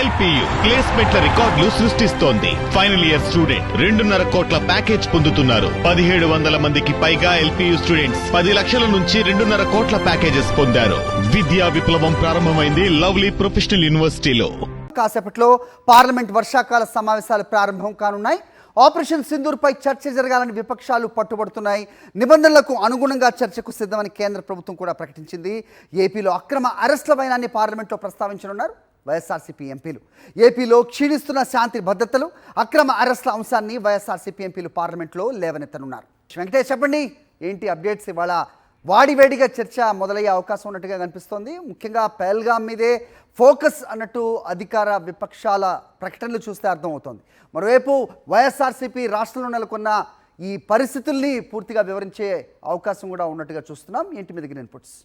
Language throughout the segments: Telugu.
ఎల్పియు ప్లేస్మెంట్ల రికార్డులు సృష్టిస్తోంది. ఫైనల్ ఇయర్ స్టూడెంట్ 2.5 కోట్ల ప్యాకేజ్ పొందుతున్నారు. 1700 మందికి పైగా ఎల్పియు స్టూడెంట్స్ 10 లక్షల నుంచి 2.5 కోట్ల ప్యాకేజెస్ పొందారు. విద్యా విప్లవం ప్రారంభమైంది లవ్లీ ప్రొఫెషనల్ యూనివర్సిటీలో. కాసేపట్లో పార్లమెంట్ వర్షాకాల సమావేశాలు ప్రారంభం కానున్నాయి. ఆపరేషన్ సింధూర్ పై చర్చ జరగాలని విపక్షాలు పట్టుబడుతున్నాయి. నిబంధనలకు అనుగుణంగా చర్చకు సిద్ధమని కేంద్ర ప్రభుత్వం కూడా ప్రకటించింది. ఏపీలో అక్రమ అరెస్టుల వైనాన్ని పార్లమెంట్లో ప్రస్తావించనున్నారు వైఎస్ఆర్సీపీ ఎంపీలు. ఏపీలో క్షీణిస్తున్న శాంతి భద్రతలు, అక్రమ అరెస్టుల అంశాన్ని వైఎస్ఆర్సీపీ ఎంపీలు పార్లమెంట్లో లేవనెత్తనున్నారు. వెంకటేష్, చెప్పండి, ఏంటి అప్డేట్స్? ఇవాళ వాడివేడిగా చర్చ మొదలయ్యే అవకాశం ఉన్నట్టుగా కనిపిస్తోంది. ముఖ్యంగా పహల్గామ్ మీదే ఫోకస్ అన్నట్టు అధికార విపక్షాల ప్రకటనలు చూస్తే అర్థమవుతోంది. మరోవైపు వైఎస్ఆర్సీపీ రాష్ట్రంలో నెలకొన్న ఈ పరిస్థితుల్ని పూర్తిగా వివరించే అవకాశం కూడా ఉన్నట్టుగా చూస్తున్నాం. ఏంటి మీ దగ్గర ఇన్పుట్స్?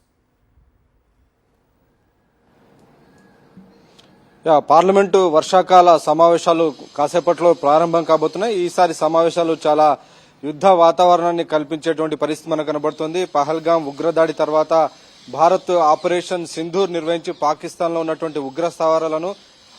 పార్లమెంటు వర్షాకాల సమావేశాలు కాసేపట్లో ప్రారంభం కాబోతున్నాయి. ఈసారి సమావేశాలు చాలా యుద్ధ వాతావరణాన్ని కల్పించేటువంటి పరిస్థితి మనకు కనబడుతుంది. పహల్గాం ఉగ్రదాడి తర్వాత భారత్ ఆపరేషన్ సింధూర్ నిర్వహించి పాకిస్తాన్ లో ఉన్నటువంటి ఉగ్ర స్థావరాలను,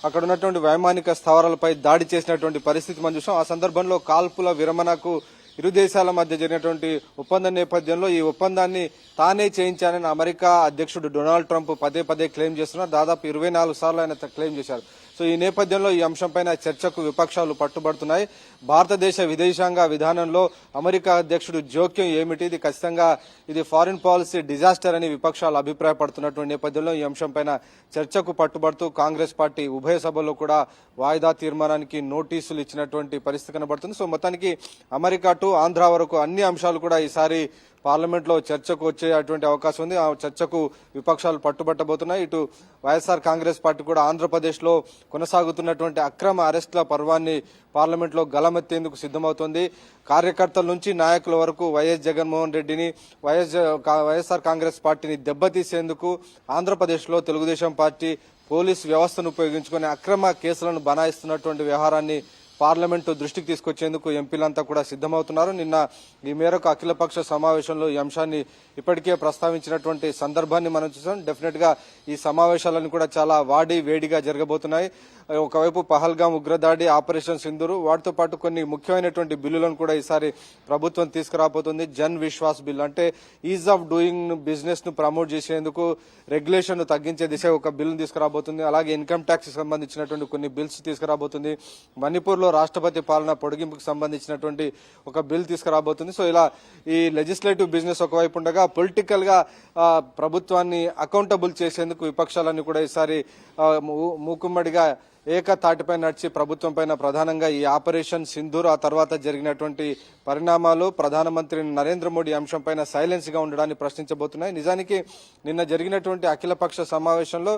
అక్కడ ఉన్నటువంటి వైమానిక స్థావరాలపై దాడి చేసినటువంటి పరిస్థితి మనం చూసాం. ఆ సందర్భంలో కాల్పుల విరమణకు ఇరు దేశాల మధ్య జరిగినటువంటి ఒప్పందం నేపథ్యంలో ఈ ఒప్పందాన్ని తానే చేయించానని అమెరికా అధ్యక్షుడు డొనాల్డ్ ట్రంప్ పదే పదే క్లెయిమ్ చేస్తున్నారు. దాదాపు 24 సార్లు ఆయన క్లెయిమ్ చేశారు. సో ఈ నేపథ్యంలో ఈ అంశంపైన చర్చకు విపక్షాలు పట్టుబడుతున్నాయి. భారతదేశ విదేశాంగ విధానంలో అమెరికా అధ్యక్షుడు జోక్యం ఏమిటి? ఇది ఖచ్చితంగా ఇది ఫారిన్ పాలసీ డిజాస్టర్ అని విపక్షాలు అభిప్రాయపడుతున్నటువంటి నేపథ్యంలో ఈ అంశంపైన చర్చకు పట్టుబడుతూ కాంగ్రెస్ పార్టీ ఉభయ సభల్లో కూడా వాయిదా తీర్మానానికి నోటీసులు ఇచ్చినటువంటి పరిస్థితి కనబడుతుంది. సో మొత్తానికి అమెరికా టు ఆంధ్ర వరకు అన్ని అంశాలు కూడా ఈసారి పార్లమెంట్ లో చర్చకు వచ్చేటువంటి అవకాశం ఉంది. ఆ చర్చకు విపక్షాలు పట్టుబట్టబోతున్నాయి. ఇటు వైఎస్ఆర్ కాంగ్రెస్ పార్టీ కూడా ఆంధ్రప్రదేశ్ లో కొనసాగుతున్నటువంటి అక్రమ అరెస్టుల పర్వాన్ని పార్లమెంట్ లో గలమెత్తేందుకు సిద్దమవుతోంది. కార్యకర్తల నుంచి నాయకుల వరకు వైఎస్ జగన్మోహన్ రెడ్డిని, వైఎస్ఆర్ కాంగ్రెస్ పార్టీని దెబ్బతీసేందుకు ఆంధ్రప్రదేశ్ లో తెలుగుదేశం పార్టీ పోలీసు వ్యవస్థను ఉపయోగించుకుని అక్రమ కేసులను బనాయిస్తున్నటువంటి వ్యవహారాన్ని పార్లమెంటు దృష్టికి తీసుకొచ్చేందుకు ఎంపీలంతా కూడా సిద్దమవుతున్నారు. నిన్న ఈ మేరకు అఖిలపక్ష సమావేశంలో ఈ అంశాన్ని ఇప్పటికే ప్రస్తావించినటువంటి సందర్భాన్ని మనం చూసాం. డెఫినెట్ గా ఈ సమావేశాలను కూడా చాలా వాడి వేడిగా జరగబోతున్నాయి. ఒకవైపు పహల్గాం ఉగ్రదాడి, ఆపరేషన్ సింధూరు, వాటితో పాటు కొన్ని ముఖ్యమైనటువంటి బిల్లులను కూడా ఈసారి ప్రభుత్వం తీసుకురాబోతుంది. జన్ విశ్వాస్ బిల్ అంటే ఈజ్ ఆఫ్ డూయింగ్ బిజినెస్ ను ప్రమోట్ చేసేందుకు రెగ్యులేషన్ ను తగ్గించే దిశ ఒక బిల్లు తీసుకురాబోతుంది. అలాగే ఇన్కమ్ ట్యాక్స్ సంబంధించినటువంటి కొన్ని బిల్స్ తీసుకురాబోతుంది. మణిపూర్ లో రాష్ట్రపతి పాలన పొడిగింపుకు సంబంధించినటువంటి ఒక బిల్ తీసుకురాబోతుంది. సో ఇలా ఈ లెజిస్లేటివ్ బిజినెస్ ఒకవైపు ఉండగా పొలిటికల్ గా ప్రభుత్వాన్ని అకౌంటబుల్ చేసేందుకు విపక్షాలన్నీ కూడా ఈసారి మూకుమ్మడిగా ఏకతాటిపై నడిచి ప్రభుత్వం పైన ప్రధానంగా ఈ ఆపరేషన్ సింధూర్, ఆ తర్వాత జరిగినటువంటి పరిణామాలు, ప్రధానమంత్రి నరేంద్ర మోడీ అంశంపైన సైలెన్స్ గా ఉండడాన్ని ప్రశ్నించబోతున్నాయి. నిజానికి నిన్న జరిగినటువంటి అఖిలపక్ష సమావేశంలో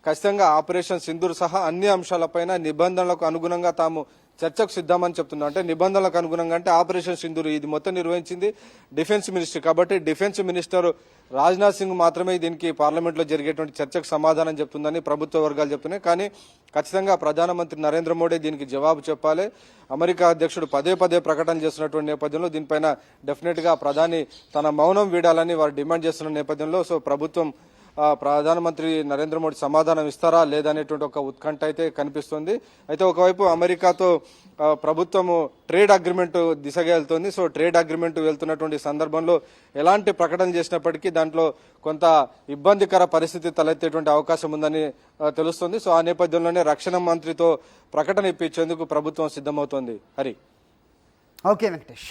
ఖచ్చితంగా ఆపరేషన్ సింధూర్ సహా అన్ని అంశాలపైన నిబంధనలకు అనుగుణంగా తాము చర్చకు సిద్ధమని చెప్తున్నాం. అంటే నిబంధనలకు అనుగుణంగా అంటే ఆపరేషన్ సింధూర్ ఇది మొత్తం నిర్వహించింది డిఫెన్స్ మినిస్ట్రీ కాబట్టి డిఫెన్స్ మినిస్టర్ రాజ్నాథ్ సింగ్ మాత్రమే దీనికి పార్లమెంట్ లో జరిగేటువంటి చర్చకు సమాధానం చెప్తుందని ప్రభుత్వ వర్గాలు చెప్తున్నాయి. కానీ ఖచ్చితంగా ప్రధానమంత్రి నరేంద్ర మోడీ దీనికి జవాబు చెప్పాలి. అమెరికా అధ్యక్షుడు పదే పదే ప్రకటన చేస్తున్నటువంటి నేపథ్యంలో దీనిపైన డెఫినెట్ గా ప్రధాని తన మౌనం వీడాలని వారు డిమాండ్ చేస్తున్న నేపథ్యంలో సో ప్రభుత్వం ప్రధానమంత్రి నరేంద్ర మోడీ సమాధానం ఇస్తారా లేదనేటువంటి ఒక ఉత్కంఠ అయితే కనిపిస్తుంది. అయితే ఒకవైపు అమెరికాతో ప్రభుత్వము ట్రేడ్ అగ్రిమెంట్ దిశగా వెళ్తుంది. సో ట్రేడ్ అగ్రిమెంట్ వెళ్తున్నటువంటి సందర్భంలో ఎలాంటి ప్రకటన చేసినప్పటికీ దాంట్లో కొంత ఇబ్బందికర పరిస్థితి తలెత్తేటువంటి అవకాశం ఉందని తెలుస్తుంది. సో ఆ నేపథ్యంలోనే రక్షణ మంత్రితో ప్రకటన ఇప్పించేందుకు ప్రభుత్వం సిద్దమవుతోంది. హరి. ఓకే వెంకటేష్.